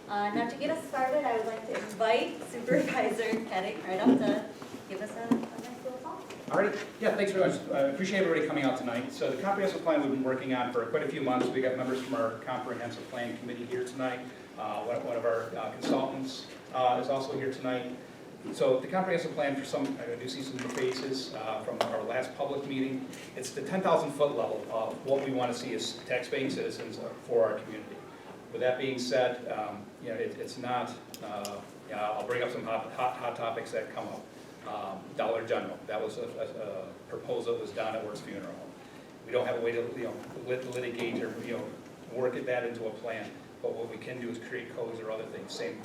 Now to get us started, I would like to invite Supervisor Keddick right up to give us a nice little talk. All right, yeah, thanks very much. I appreciate everybody coming out tonight. So the comprehensive plan we've been working on for quite a few months. We got members from our comprehensive plan committee here tonight. One of our consultants is also here tonight. So the comprehensive plan, for some, I do see some new faces from our last public meeting. It's the 10,000 foot level of what we want to see as taxpaying citizens for our community. With that being said, it's not, I'll bring up some hot topics that come up. Dollar General, that was a proposal that was done at Works Funeral Home. We don't have a way to litigate or work that into a plan, but what we can do is create codes or other things. Same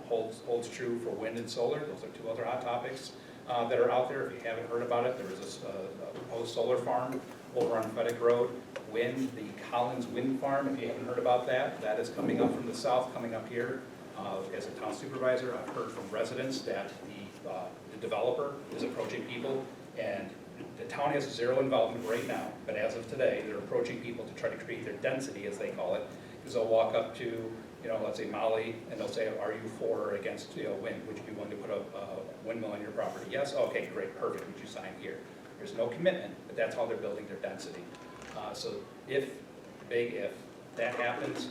holds true for wind and solar. Those are two other hot topics that are out there. If you haven't heard about it, there is a proposed solar farm over on Fedek Road. Wind, the Collins Wind Farm, if you haven't heard about that, that is coming up from the south, coming up here. As a town supervisor, I've heard from residents that the developer is approaching people, and the town has zero involvement right now, but as of today, they're approaching people to try to create their density, as they call it, because they'll walk up to, let's say Molly, and they'll say, are you for or against wind? Would you be willing to put a windmill on your property? Yes? Okay, great, perfect, would you sign here? There's no commitment, but that's how they're building their density. So if that happens,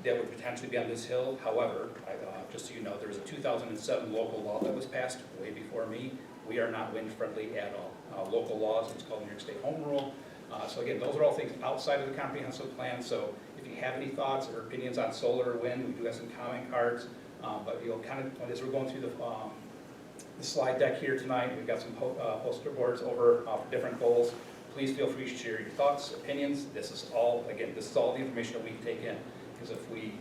that would potentially be on this hill. However, just so you know, there was a 2007 local law that was passed way before me. We are not wind friendly at all. Local laws, it's called New York State Home Rule. So again, those are all things outside of the comprehensive plan. So if you have any thoughts or opinions on solar or wind, we do have some comment cards. But kind of, as we're going through the slide deck here tonight, we've got some poster boards over for different goals. Please feel free to share your thoughts, opinions. This is all the information that we can take in. Because if we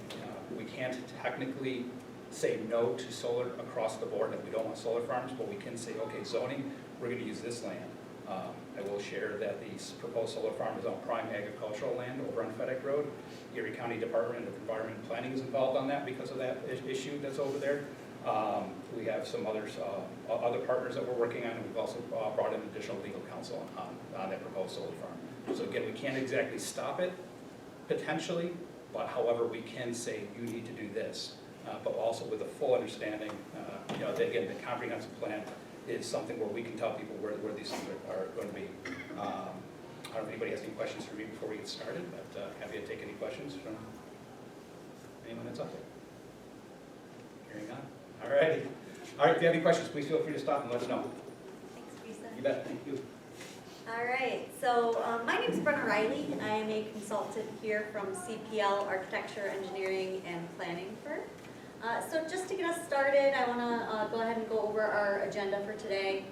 can't technically say no to solar across the board, that we don't want solar farms, but we can say, okay, zoning, we're going to use this land. I will share that the proposed solar farm is on prime agricultural land over on Fedek Road. Erie County Department of Environment and Planning is involved on that because of that issue that's over there. We have some other partners that we're working on, and we've also brought in additional legal counsel on that proposed solar farm. So again, we can't exactly stop it, potentially, but however, we can say you need to do this, but also with a full understanding, that again, the comprehensive plan is something where we can tell people where these things are going to be. I don't know if anybody has any questions for me before we get started, but happy to take any questions from anyone that's up there. Carrying on. All right. All right, if you have any questions, please feel free to stop and let us know. Thanks, Teresa. You bet. Thank you. All right, so my name is Brenna Riley, and I am a consultant here from CPL Architecture, Engineering, and Planning firm. So just to get us started, I want to go ahead and go over our agenda for today.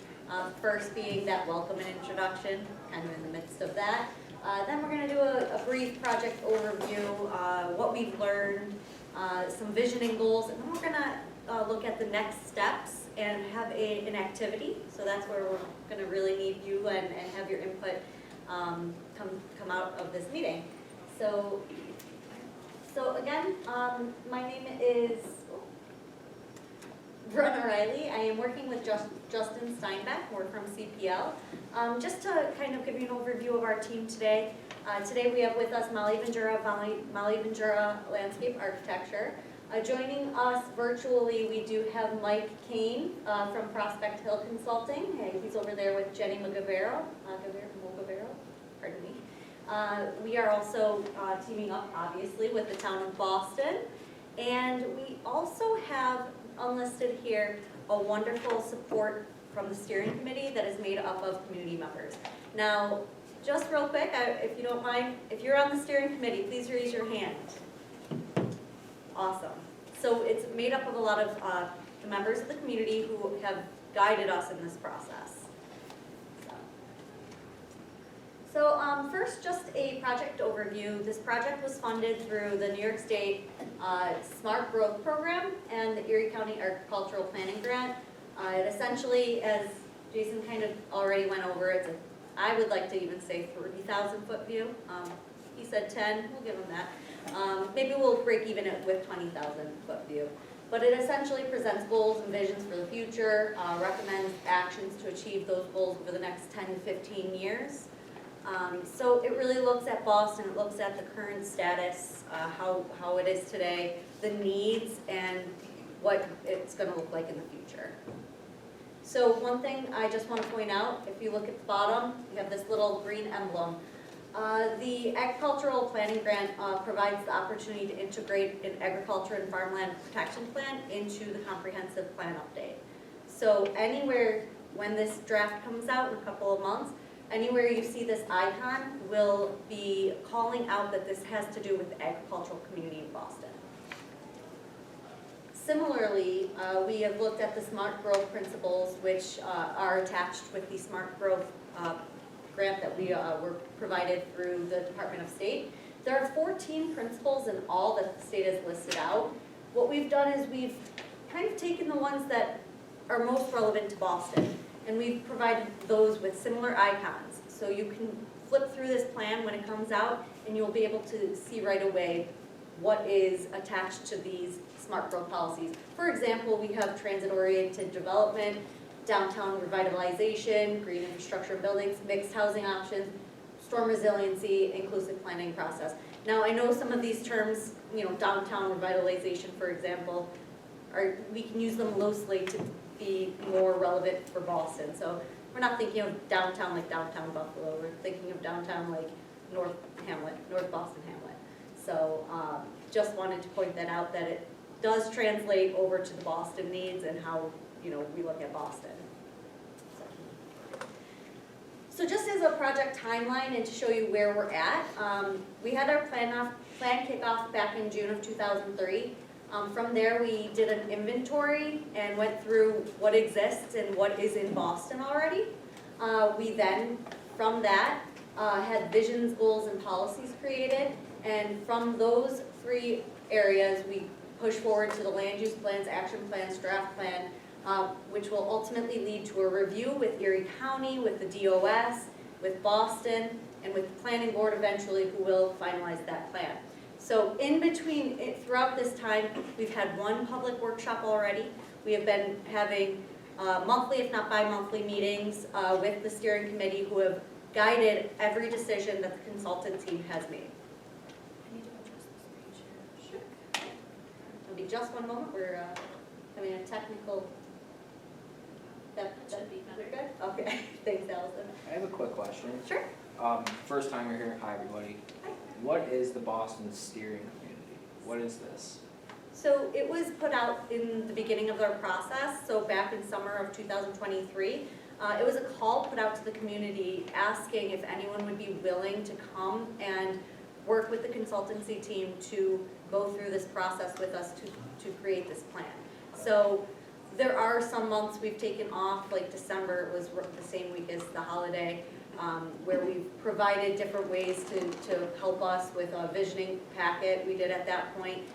First being that welcome and introduction, kind of in the midst of that. Then we're going to do a brief project overview, what we've learned, some vision and goals, and then we're going to look at the next steps and have an activity. So that's where we're going to really need you and have your input come out of this meeting. So again, my name is Brenna Riley. I am working with Justin Steinbeck. We're from CPL. Just to kind of give you an overview of our team today. Today we have with us Molly Ventura Landscape Architecture. Joining us virtually, we do have Mike Kane from Prospect Hill Consulting. He's over there with Jenny Mogavero. Pardon me. We are also teaming up, obviously, with the town of Boston. And we also have unlisted here a wonderful support from the steering committee that is made up of community members. Now, just real quick, if you don't mind, if you're on the steering committee, please raise your hand. Awesome. So it's made up of a lot of the members of the community who have guided us in this process. So first, just a project overview. This project was funded through the New York State Smart Growth Program and the Erie County Agricultural Planning Grant. It essentially, as Jason kind of already went over, I would like to even say 30,000 foot view. He said 10, we'll give him that. Maybe we'll break even with 20,000 foot view. But it essentially presents goals and visions for the future, recommends actions to achieve those goals over the next 10 to 15 years. So it really looks at Boston, it looks at the current status, how it is today, the needs, and what it's gonna look like in the future. So one thing I just want to point out, if you look at the bottom, you have this little green emblem. The agricultural planning grant provides the opportunity to integrate an agriculture and farmland protection plan into the comprehensive plan update. So anywhere, when this draft comes out in a couple of months, anywhere you see this icon will be calling out that this has to do with the agricultural community in Boston. Similarly, we have looked at the smart growth principles, which are attached with the smart growth grant that we were provided through the Department of State. There are 14 principles in all that the state has listed out. What we've done is we've kind of taken the ones that are most relevant to Boston, and we've provided those with similar icons. So you can flip through this plan when it comes out, and you'll be able to see right away what is attached to these smart growth policies. For example, we have transit-oriented development, downtown revitalization, green infrastructure and buildings, mixed housing options, storm resiliency, inclusive planning process. Now, I know some of these terms, downtown revitalization, for example, we can use them loosely to be more relevant for Boston. So we're not thinking of downtown like downtown Buffalo, we're thinking of downtown like North Boston Hamlet. So just wanted to point that out, that it does translate over to the Boston needs and how we look at Boston. So just as a project timeline and to show you where we're at, we had our plan kickoff back in June of 2003. From there, we did an inventory and went through what exists and what is in Boston already. We then, from that, had visions, goals, and policies created. And from those 3 areas, we push forward to the land use plans, action plans, draft plan, which will ultimately lead to a review with Erie County, with the DOS, with Boston, and with the planning board eventually, who will finalize that plan. So in between, throughout this time, we've had 1 public workshop already. We have been having monthly, if not bi-monthly meetings with the steering committee, who have guided every decision that the consultant team has made. I need to adjust this page here. Sure. It'll be just one moment. We're having a technical. That should be better. Good? Okay. Thanks, Allison. I have a quick question. Sure. First time you're here, hi everybody. Hi. What is the Boston Steering Community? What is this? So it was put out in the beginning of our process, so back in summer of 2023. It was a call put out to the community asking if anyone would be willing to come and work with the consultancy team to go through this process with us to create this plan. So there are some months we've taken off, like December was the same week as the holiday, where we've provided different ways to help us with a visioning packet we did at that point.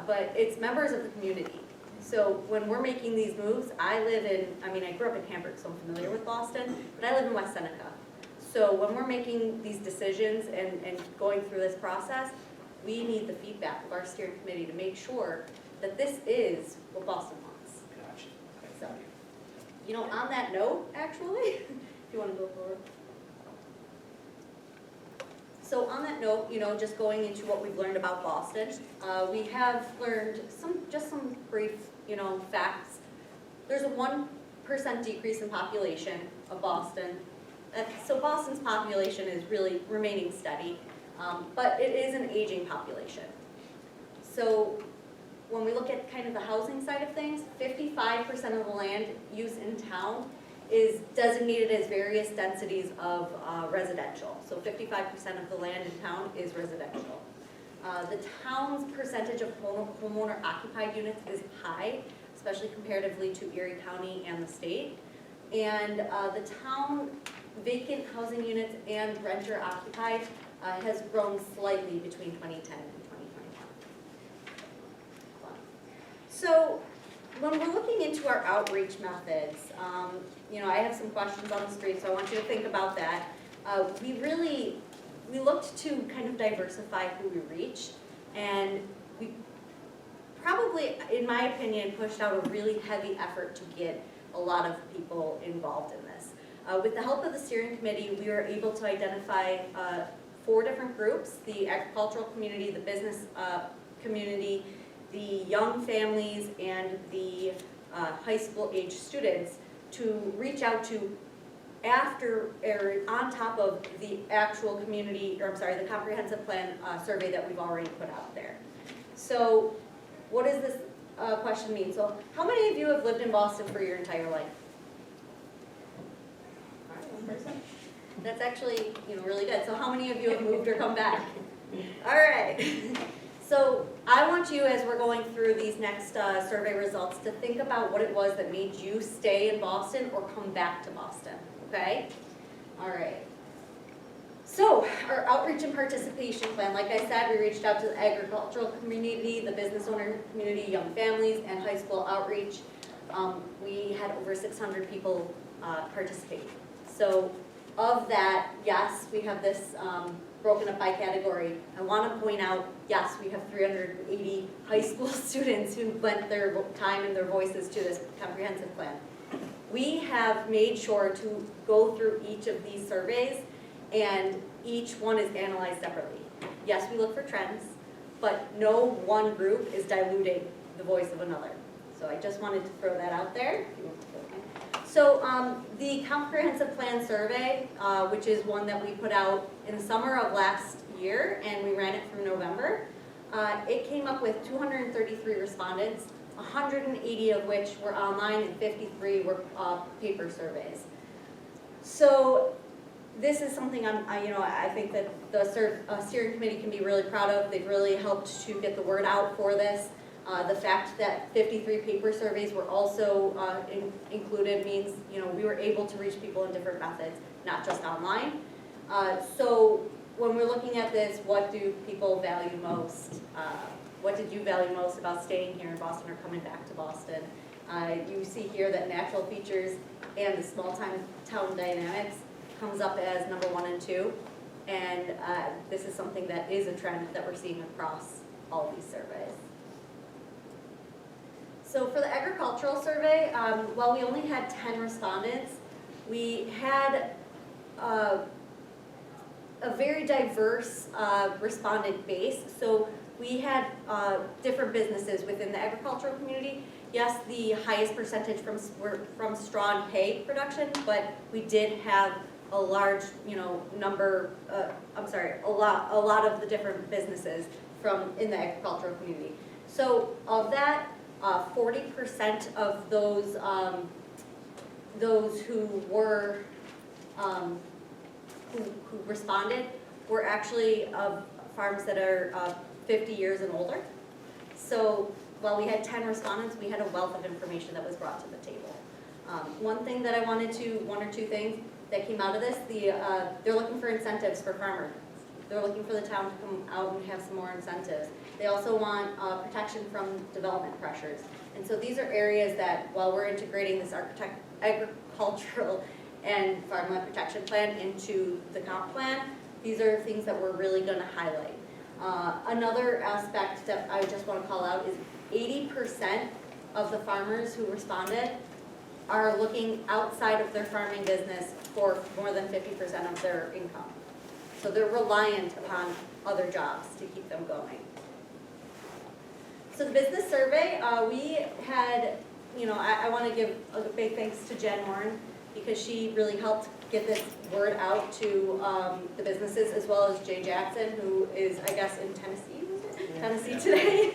But it's members of the community. So when we're making these moves, I grew up in Hamburg, so I'm familiar with Boston, but I live in West Seneca. So when we're making these decisions and going through this process, we need the feedback of our steering committee to make sure that this is what Boston wants. Gotcha. So, on that note, actually, if you want to go forward. So on that note, just going into what we've learned about Boston, we have learned some brief, facts. There's a 1% decrease in population of Boston. So Boston's population is really remaining steady, but it is an aging population. So when we look at kind of the housing side of things, 55% of the land use in town is designated as various densities of residential. So 55% of the land in town is residential. The town's percentage of homeowner occupied units is high, especially comparatively to Erie County and the state. And the town vacant housing units and renter occupied has grown slightly between 2010 and 2021. So when we're looking into our outreach methods, I have some questions on the screen, so I want you to think about that. We looked to kind of diversify who we reached, and we probably, in my opinion, pushed out a really heavy effort to get a lot of people involved in this. With the help of the steering committee, we were able to identify 4 different groups: the agricultural community, the business community, the young families, and the high school age students, to reach out to after or on top of the actual community, or I'm sorry, the comprehensive plan survey that we've already put out there. So what does this question mean? So how many of you have lived in Boston for your entire life? All right, 1 person. That's actually, really good. So how many of you have moved or come back? All right. So I want you, as we're going through these next survey results, to think about what it was that made you stay in Boston or come back to Boston, okay? All right. So our outreach and participation plan, like I said, we reached out to the agricultural community, the business owner community, young families, and high school outreach. We had over 600 people participate. So of that, yes, we have this broken up by category. I want to point out, yes, we have 380 high school students who lent their time and their voices to this comprehensive plan. We have made sure to go through each of these surveys, and each one is analyzed separately. Yes, we look for trends, but no one group is diluting the voice of another. So I just wanted to throw that out there. So the comprehensive plan survey, which is one that we put out in the summer of last year, and we ran it through November, it came up with 233 respondents, 180 of which were online and 53 were paper surveys. So this is something I think that the steering committee can be really proud of. They've really helped to get the word out for this. The fact that 53 paper surveys were also included means, we were able to reach people in different methods, not just online. So when we're looking at this, what do people value most? What did you value most about staying here in Boston or coming back to Boston? You see here that natural features and the small town dynamics comes up as number 1 and 2. And this is something that is a trend that we're seeing across all these surveys. So for the agricultural survey, while we only had 10 respondents, we had a very diverse respondent base. So we had different businesses within the agricultural community. Yes, the highest percentage were from straw and hay production, but we did have a large, number. A lot of the different businesses in the agricultural community. So of that, 40% of those who were who responded were actually of farms that are 50 years and older. So while we had 10 respondents, we had a wealth of information that was brought to the table. One or two things that came out of this, they're looking for incentives for farmers. They're looking for the town to come out and have some more incentives. They also want protection from development pressures. And so these are areas that, while we're integrating this agricultural and farmland protection plan into the comp plan, these are things that we're really going to highlight. Another aspect that I just want to call out is 80% of the farmers who responded are looking outside of their farming business for more than 50% of their income. So they're reliant upon other jobs to keep them going. So the business survey, we had, I want to give a big thanks to Jen Warren, because she really helped get this word out to the businesses, as well as Jay Jackson, who is, I guess, in Tennessee, was it? Yeah. Tennessee today.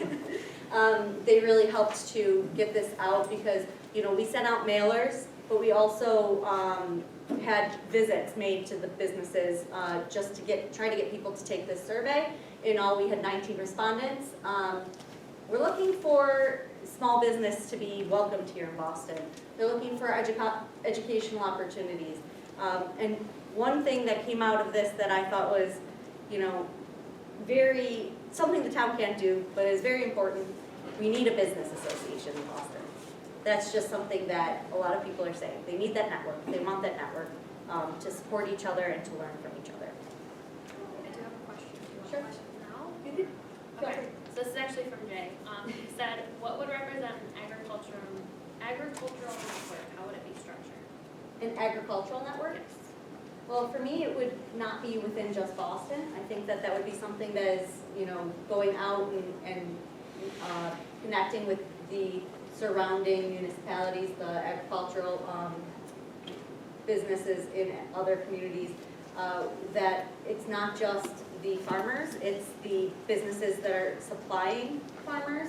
They really helped to get this out because, we sent out mailers, but we also had visits made to the businesses just to try to get people to take this survey. In all, we had 19 respondents. We're looking for small business to be welcomed here in Boston. They're looking for educational opportunities. And one thing that came out of this that I thought was, something the town can't do, but is very important, we need a business association in Boston. That's just something that a lot of people are saying. They need that network. They want that network to support each other and to learn from each other. I do have a question. Do you want Sure. questions now? You can Okay, so this is actually from Jay. He said, what would represent an agricultural network? How would it be structured? An agricultural network? Well, for me, it would not be within just Boston. I think that that would be something that is, going out and connecting with the surrounding municipalities, the agricultural businesses in other communities, that it's not just the farmers, it's the businesses that are supplying farmers,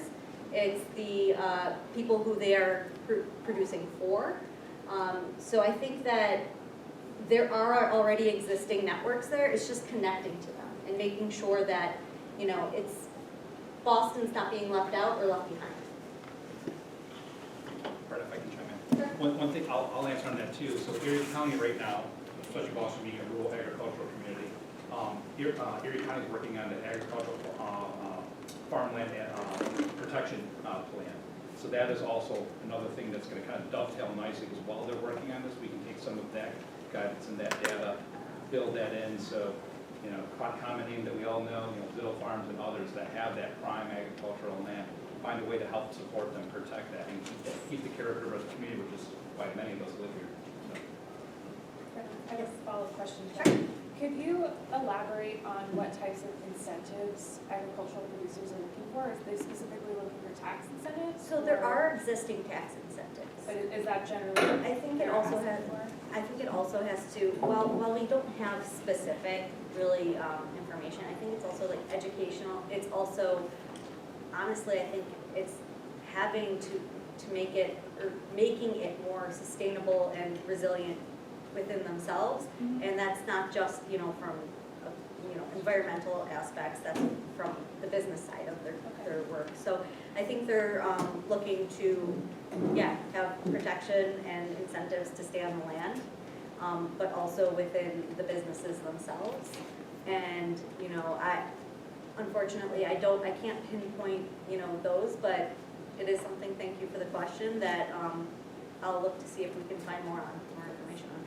it's the people who they are producing for. So I think that there are already existing networks there, it's just connecting to them and making sure that, it's, Boston's not being left out or left behind. Brett, if I can chime in. Sure. One thing, I'll answer on that too. So Erie County right now, especially Boston being a rural agricultural community, Erie County is working on the agricultural farmland protection plan. So that is also another thing that's gonna kind of dovetail nicely, because while they're working on this, we can take some of that guidance and that data, build that in, so, commenting that we all know, Little Farms and others that have that prime agricultural land, find a way to help support them, protect that, and keep the character of the community, which is why many of us live here. So. I have a follow-up question. Sure. Could you elaborate on what types of incentives agricultural producers are looking for? Are they specifically looking for tax incentives? So there or- are existing tax incentives. But is that generally? I think it they're also asking has, for? I think it also has to, while we don't have specific, really, information, I think it's also like educational, it's also, honestly, I think it's having to make it, or making it more sustainable and resilient within themselves, and that's not just, from, environmental aspects, that's from the business side of their work. So I think they're, looking to, have protection and incentives to stay on the land, but also within the businesses themselves. And, unfortunately, I can't pinpoint, those, but it is something, thank you for the question, that, I'll look to see if we can find more information on.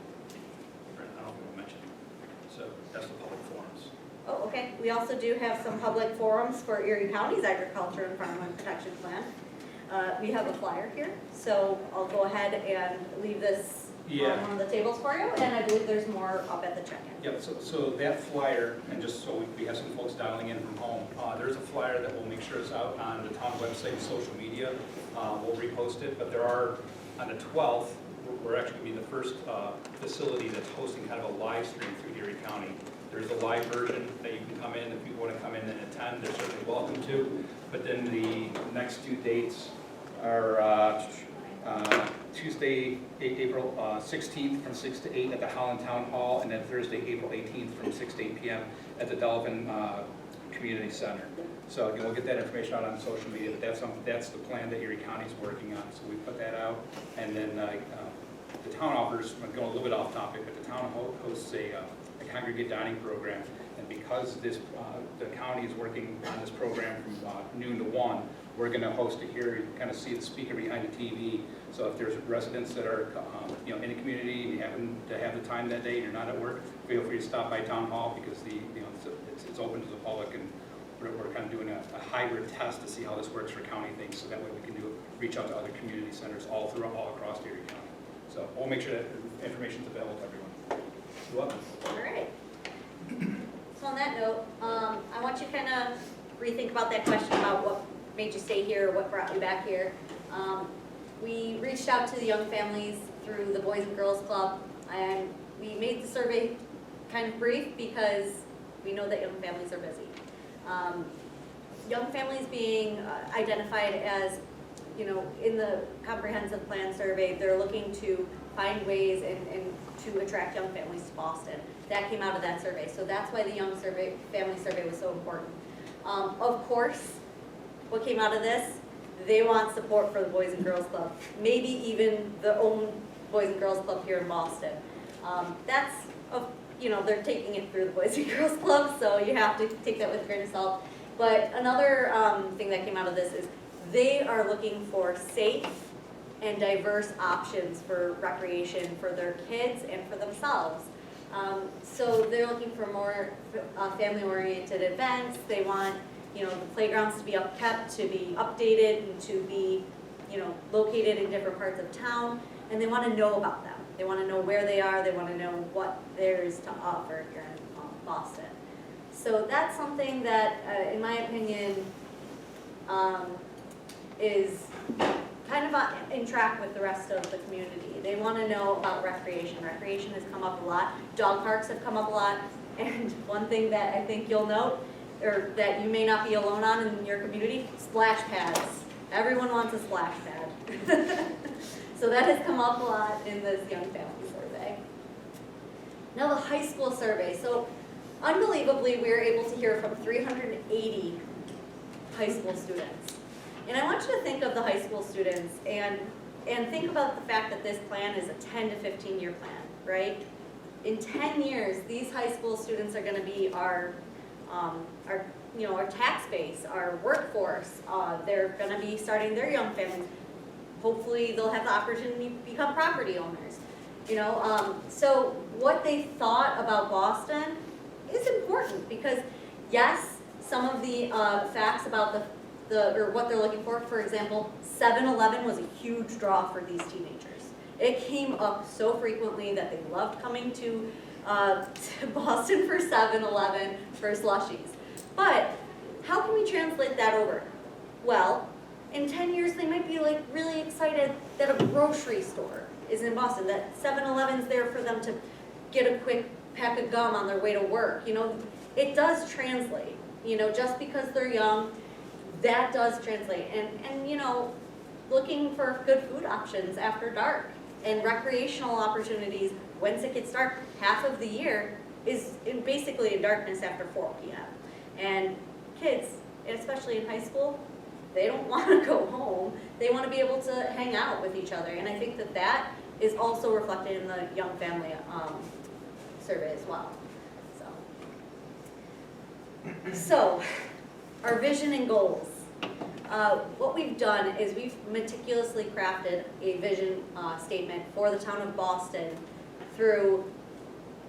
Brett, I don't think we'll mention it. So that's the public forums. Oh, okay, we also do have some public forums for Erie County's Agriculture and Farmland Protection Plan. We have a flyer here, so I'll go ahead and leave this on one of the tables for you, and I believe there's more up at the check-in. Yep, so that flyer, and just so we have some folks dialing in from home, there's a flyer that we'll make sure is out on the town website and social media. We'll repost it, but there are, on the 12th, we're actually going to be the first facility that's hosting kind of a live stream through Erie County. There's a live version that you can come in, if people want to come in and attend, they're certainly welcome to. But then the next two dates are Tuesday, April 16th from 6 to 8 at the Holland Town Hall, and then Thursday, April 18th from 6 to 8 p.m. at the Delavan Community Center. So again, we'll get that information out on social media, but that's the plan that Erie County's working on. So we put that out, and then the town offers, I'm going a little bit off topic, but the town hosts a congregate dining program, and because this the county is working on this program from noon to 1, we're going to host it here. You kind of see the speaker behind the TV. So if there's residents that are in the community and you happen to have the time that day, you're not at work, feel free to stop by town hall, because it's open to the public, and we're kind of doing a hybrid test to see how this works for county things, so that way we can reach out to other community centers all across Erie County. So we'll make sure that information's available to everyone. You're welcome. All right. So on that note, I want you to kind of rethink about that question about what made you stay here, what brought you back here. We reached out to the young families through the Boys and Girls Club, and we made the survey kind of brief because we know that young families are busy. Young families being identified as, in the comprehensive plan survey, they're looking to find ways and to attract young families to Boston. That came out of that survey, so that's why the family survey was so important. Of course, what came out of this, they want support for the Boys and Girls Club, maybe even the own Boys and Girls Club here in Boston. They're taking it through the Boys and Girls Club, so you have to take that with a grain of salt. But another thing that came out of this is they are looking for safe and diverse options for recreation for their kids and for themselves. So they're looking for more family-oriented events. They want, the playgrounds to be upkept, to be updated, and to be, located in different parts of town, and they want to know about them. They want to know where they are, they want to know what there is to offer here in Boston. So that's something that, in my opinion, is kind of in track with the rest of the community. They want to know about recreation. Recreation has come up a lot. Dog parks have come up a lot. And one thing that I think you'll note, or that you may not be alone on in your community, splash pads. Everyone wants a splash pad. So that has come up a lot in this young family survey. Now the high school survey. So unbelievably, we were able to hear from 380 high school students. And I want you to think of the high school students and think about the fact that this plan is a 10 to 15 year plan, right? In 10 years, these high school students are going to be our tax base, our workforce. They're going to be starting their young families. Hopefully, they'll have the opportunity to become property owners. So what they thought about Boston is important because, yes, some of the facts about or what they're looking for example, 7-Eleven was a huge draw for these teenagers. It came up so frequently that they loved coming to Boston for 7-Eleven for slushies. But how can we translate that over? Well, in 10 years, they might be like really excited that a grocery store is in Boston, that 7-Eleven's there for them to get a quick pack of gum on their way to work. It does translate. Just because they're young, that does translate. And looking for good food options after dark and recreational opportunities once it gets dark, half of the year is basically in darkness after 4 p.m. And kids, especially in high school, they don't want to go home. They want to be able to hang out with each other. And I think that is also reflected in the young family survey as well. So our vision and goals. What we've done is we've meticulously crafted a vision statement for the town of Boston through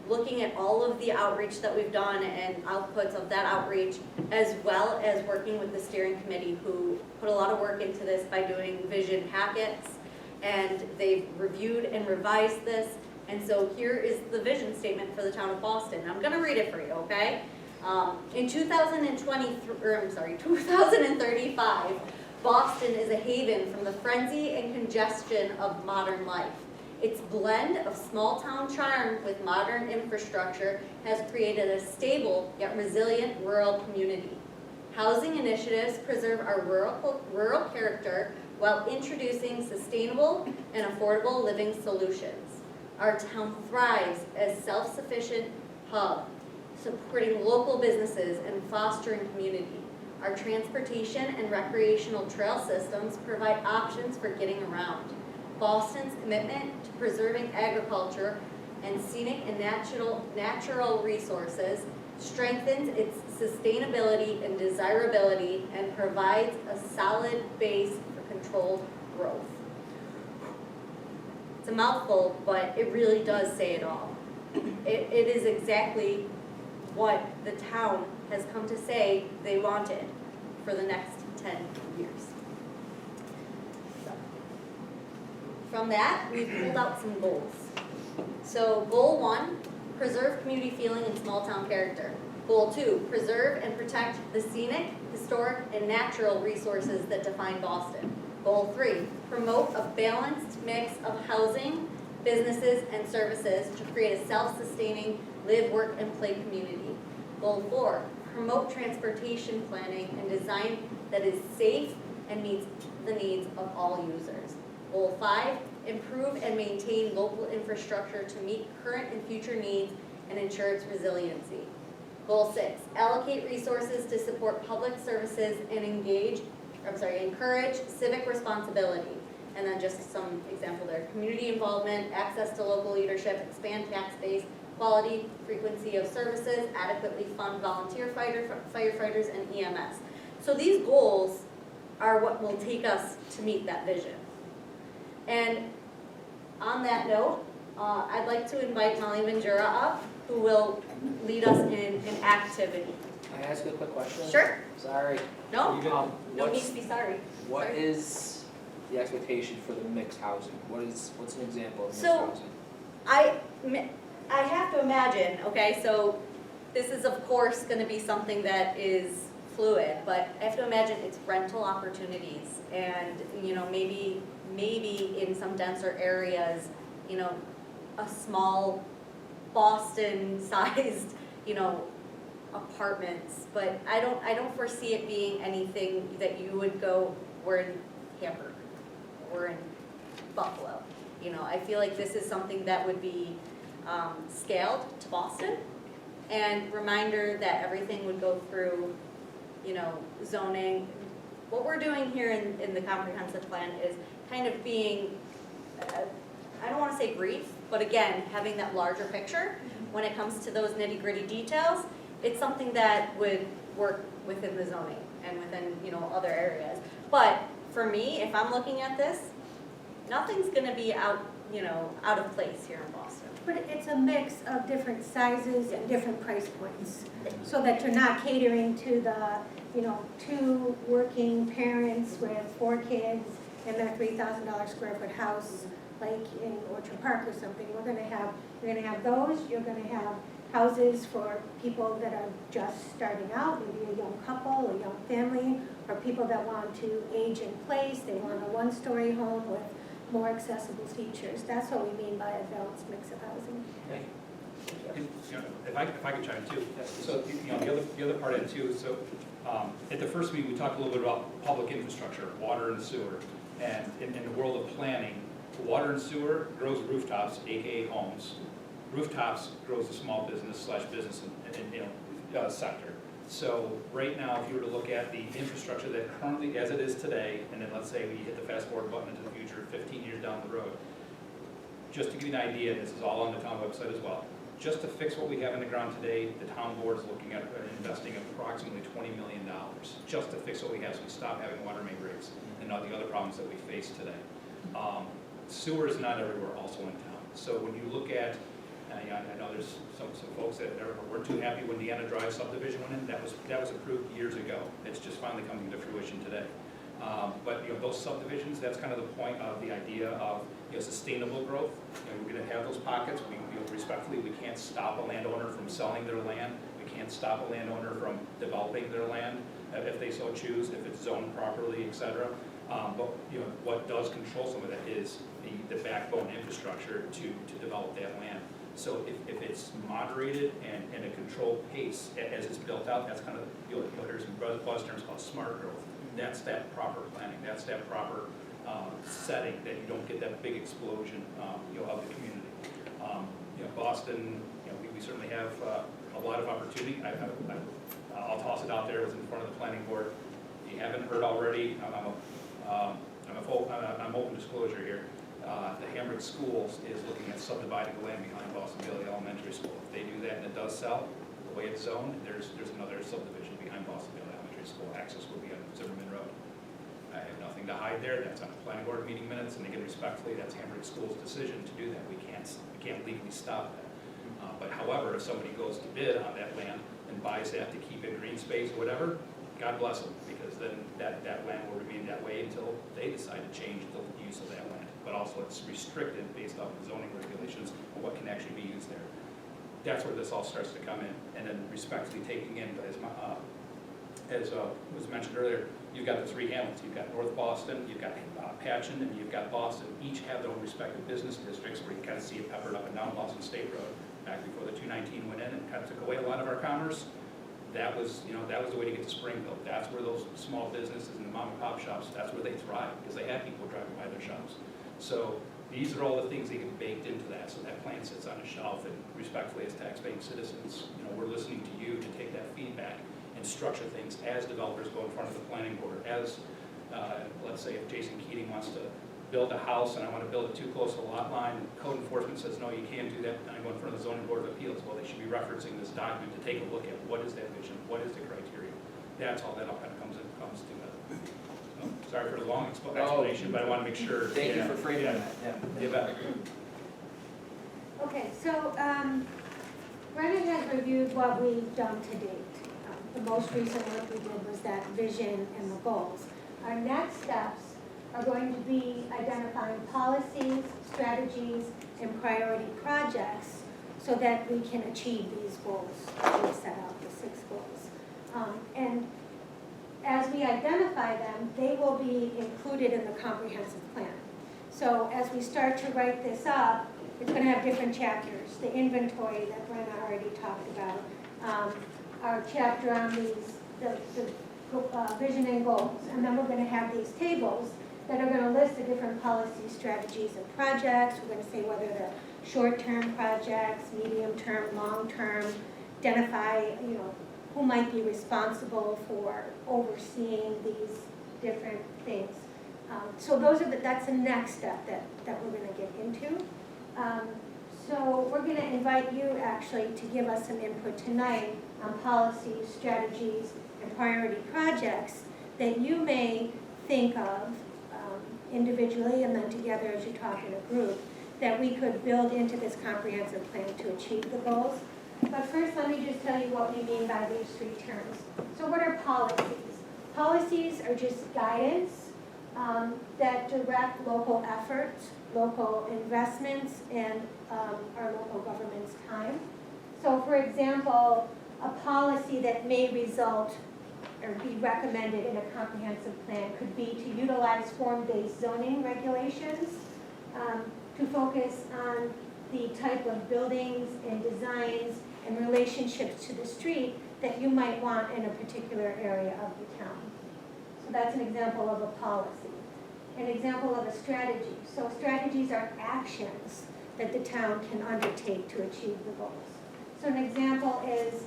looking at all of the outreach that we've done and outputs of that outreach, as well as working with the steering committee who put a lot of work into this by doing vision packets, and they've reviewed and revised this. And so here is the vision statement for the town of Boston. I'm going to read it for you, okay? In 2035, Boston is a haven from the frenzy and congestion of modern life. Its blend of small-town charm with modern infrastructure has created a stable yet resilient rural community. Housing initiatives preserve our rural character while introducing sustainable and affordable living solutions. Our town thrives as a self-sufficient hub, supporting local businesses and fostering community. Our transportation and recreational trail systems provide options for getting around. Boston's commitment to preserving agriculture and scenic and natural resources strengthens its sustainability and desirability and provides a solid base for controlled growth. It's a mouthful, but it really does say it all. It is exactly what the town has come to say they wanted for the next 10 years. From that, we've pulled out some goals. So goal 1, preserve community feeling and small town character. Goal 2, preserve and protect the scenic, historic, and natural resources that define Boston. Goal 3, promote a balanced mix of housing, businesses, and services to create a self-sustaining live, work, and play community. Goal 4, promote transportation planning and design that is safe and meets the needs of all users. Goal 5, improve and maintain local infrastructure to meet current and future needs and ensure its resiliency. Goal 6, allocate resources to support public services and encourage civic responsibility. And then just some example there, community involvement, access to local leadership, expand tax base, quality, frequency of services, adequately fund volunteer firefighters, and EMS. So these goals are what will take us to meet that vision. And on that note, I'd like to invite Molly Ventura up, who will lead us in an activity. Can I ask you a quick question? Sure. Sorry. No, no need What's, to be sorry. what Sorry. is the expectation for the mixed housing? What's an example of mixed So- housing? I have to imagine, okay, so this is of course gonna be something that is fluid, but I have to imagine it's rental opportunities and, you know, maybe in some denser areas, you know, a small Boston-sized, you know, apartments, but I don't foresee it being anything that you would go, we're in Hamburg, we're in Buffalo. You know, I feel like this is something that would be scaled to Boston, and reminder that everything would go through, you know, zoning. What we're doing here in the comprehensive plan is kind of being, I don't wanna say brief, but again, having that larger picture when it comes to those nitty-gritty details. It's something that would work within the zoning and within, you know, other areas. But for me, if I'm looking at this, nothing's gonna be out, you know, out of place here in Boston. But it's a mix of different sizes and different price points, so that you're not catering to the, you know, 2 working parents with 4 kids in their $3,000 square foot house, like in Orchard Park or something. You're gonna have those, you're gonna have houses for people that are just starting out, maybe a young couple, a young family, or people that want to age in place, they want a 1-story home with more accessible features. That's what we mean by a balanced mix of housing. And, you know, if I could chime in too. So, you know, the other part of it too, so, at the first meeting, we talked a little bit about public infrastructure, water and sewer. And in the world of planning, water and sewer grows rooftops, AKA homes. Rooftops grows the small business / business and you know, sector. So right now, if you were to look at the infrastructure that currently, as it is today, and then let's say we hit the fast forward button into the future, 15 years down the road, just to give you an idea, and this is all on the town website as well, just to fix what we have in the ground today, the town board is looking at investing approximately $20 million just to fix what we have, so we stop having water main breaks and all the other problems that we face today. Sewer is not everywhere also in town. So when you look at, I know there's some folks that weren't too happy when Deanna Drive subdivision went in. That was approved years ago. It's just finally coming to fruition today. But you know, those subdivisions, that's kind of the point of the idea of, you know, sustainable growth. You know, we're going to have those pockets. Respectfully, we can't stop a landowner from selling their land. We can't stop a landowner from developing their land if they so choose, if it's zoned properly, et cetera. But you know, what does control some of that is the backbone infrastructure to develop that land. So if it's moderated and a controlled pace as it's built out, that's kind of, you'll hear some buzz terms called smart growth. That's that proper planning. That's that proper setting that you don't get that big explosion, you know, of the community. You know, Boston, you know, we certainly have a lot of opportunity. I'll toss it out there. It was in front of the planning board. If you haven't heard already, I'm open disclosure here. The Hamburg Schools is looking at subdividing the land behind Boston Bailey Elementary School. If they do that and it does sell, the way it's zoned, there's another subdivision behind Boston Bailey Elementary School. Access will be on Zimmerman Road. I have nothing to hide there. That's on the planning board meeting minutes, and again, respectfully, that's Hamburg Schools' decision to do that. We can't legally stop that. But however, if somebody goes to bid on that land and buys that to keep it green space or whatever, God bless them, because then that land will remain that way until they decide to change the use of that land. But also it's restricted based off the zoning regulations of what can actually be used there. That's where this all starts to come in. And then respectfully taking in, as was mentioned earlier, you've got the 3 hamlets. You've got North Boston, you've got Patchen, and you've got Boston. Each have their own respective business districts where you kind of see it peppered up and down Boston State Road back before the 219 went in and kind of took away a lot of our commerce. That was the way to get to Springfield. That's where those small businesses and the mom and pop shops, that's where they thrive, because they have people driving by their shops. So these are all the things that get baked into that, so that plan sits on a shelf, and respectfully as taxpaying citizens, you know, we're listening to you to take that feedback and structure things as developers go in front of the planning board. As, let's say if Jason Keating wants to build a house and I want to build it too close to the lot line, code enforcement says, no, you can't do that, and I go in front of the zoning board of appeals. Well, they should be referencing this document to take a look at what is that vision, what is the criteria. That's all that all kind of comes together. So, sorry for the long explanation, but I want to make sure. Thank you for framing that, yeah. You bet. Okay, so Brennan has reviewed what we've done to date. The most recent work we did was that vision and the goals. Our next steps are going to be identifying policies, strategies, and priority projects so that we can achieve these goals that we set out, the 6 goals. And as we identify them, they will be included in the comprehensive plan. So as we start to write this up, it's going to have different chapters. The inventory that Brenna already talked about, our chapter on the vision and goals, and then we're going to have these tables that are going to list the different policy strategies and projects. We're going to say whether they're short-term projects, medium-term, long-term, identify, who might be responsible for overseeing these different things. So that's the next step that we're going to get into. So we're going to invite you actually to give us some input tonight on policies, strategies, and priority projects that you may think of individually and then together as you talk in a group that we could build into this comprehensive plan to achieve the goals. But first, let me just tell you what we mean by these 3 terms. So what are policies? Policies are just guidance that direct local efforts, local investments, and our local government's time. So for example, a policy that may result or be recommended in a comprehensive plan could be to utilize form-based zoning regulations, to focus on the type of buildings and designs and relationships to the street that you might want in a particular area of the town. So that's an example of a policy. An example of a strategy. So strategies are actions that the town can undertake to achieve the goals. So an example is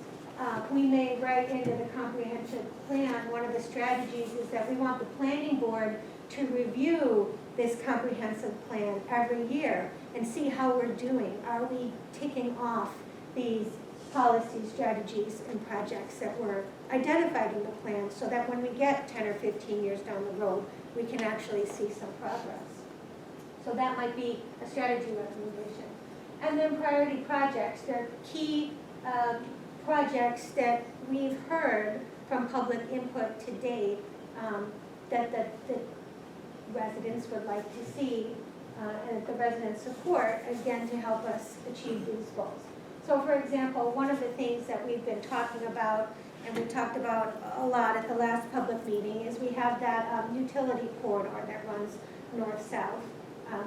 we may write into the comprehensive plan, one of the strategies is that we want the planning board to review this comprehensive plan every year and see how we're doing. Are we ticking off these policy strategies and projects that were identified in the plan so that when we get 10 or 15 years down the road, we can actually see some progress. So that might be a strategy recommendation. And then priority projects. They're key projects that we've heard from public input to date that the residents would like to see and the residents support, again, to help us achieve these goals. So for example, one of the things that we've been talking about, and we talked about a lot at the last public meeting, is we have that utility corridor that runs north-south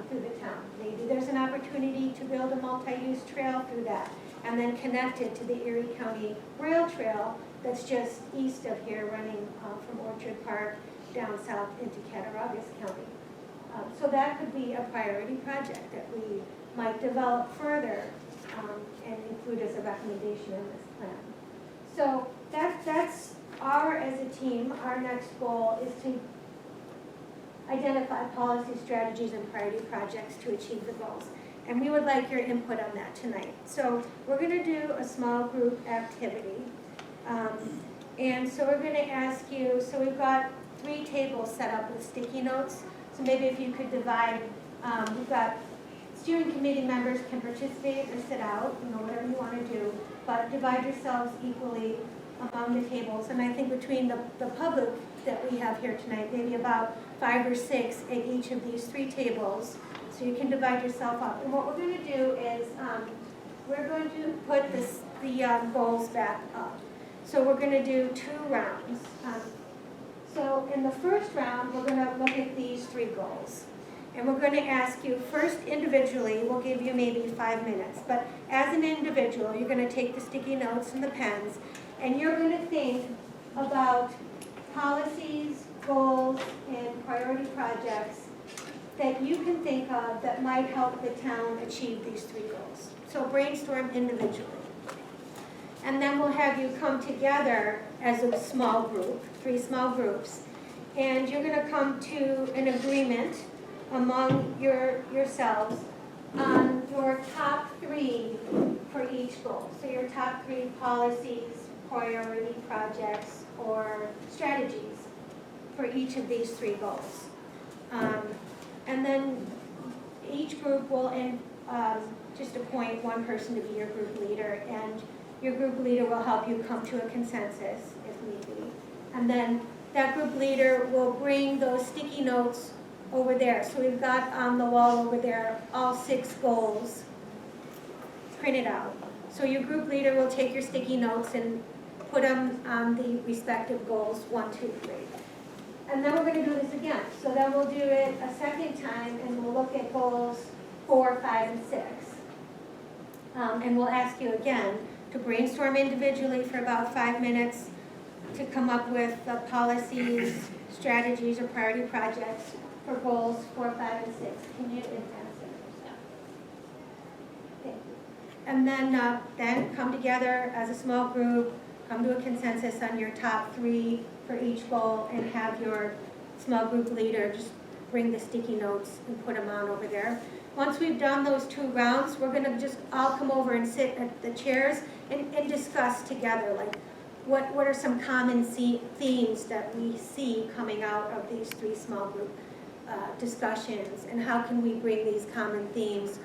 through the town. Maybe there's an opportunity to build a multi-use trail through that and then connect it to the Erie County Rail Trail that's just east of here running from Orchard Park down south into Cattaraugus County. So that could be a priority project that we might develop further and include as a recommendation in this plan. So that's as a team, our next goal is to identify policy strategies and priority projects to achieve the goals. And we would like your input on that tonight. So we're going to do a small group activity. And so we're going to ask you, so we've got 3 tables set up with sticky notes. So maybe if you could divide, we've got steering committee members can participate or sit out, whatever you want to do, but divide yourselves equally among the tables. And I think between the public that we have here tonight, maybe about 5 or 6 at each of these 3 tables. So you can divide yourself up. And what we're going to do is we're going to put the goals back up. So we're going to do 2 rounds. So in the first round, we're going to look at these 3 goals. And we're going to ask you first individually, we'll give you maybe 5 minutes, but as an individual, you're going to take the sticky notes and the pens, and you're going to think about policies, goals, and priority projects that you can think of that might help the town achieve these 3 goals. So brainstorm individually. And then we'll have you come together as a small group, 3 small groups, and you're going to come to an agreement among yourselves on your top 3 for each goal. So your top 3 policies, priority projects, or strategies for each of these 3 goals. And then each group will just appoint one person to be your group leader, and your group leader will help you come to a consensus if need be. And then that group leader will bring those sticky notes over there. So we've got on the wall over there, all 6 goals printed out. So your group leader will take your sticky notes and put them on the respective goals, 1, 2, 3. And then we're gonna do this again. So then we'll do it a second time and we'll look at goals 4, 5, and 6. And we'll ask you again to brainstorm individually for about 5 minutes to come up with policies, strategies, or priority projects for goals 4, 5, and 6. Can you advance it? Thank you. And then come together as a small group, come to a consensus on your top 3 for each goal, and have your small group leader just bring the sticky notes and put them on over there. Once we've done those 2 rounds, we're gonna just all come over and sit at the chairs and discuss together, like what are some common themes that we see coming out of these 3 small group discussions, and how can we bring these common themes